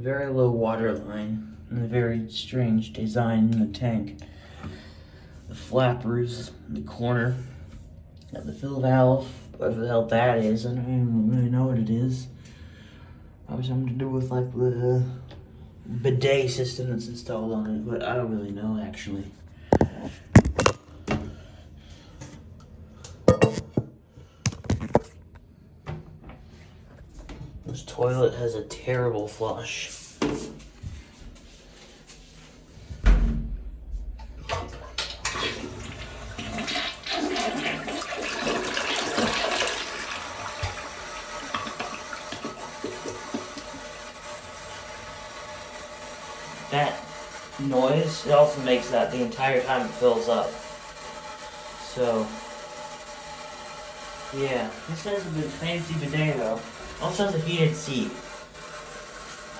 very low water line and a very strange design in the tank. The flappers in the corner. Got the fill valve, whatever the hell that is. I don't even really know what it is. Probably something to do with like the bidet system that's installed on it, but I don't really know actually. This toilet has a terrible flush. That noise, it also makes that the entire time it fills up. So, yeah, this has a good fancy bidet though. Also has a heated seat.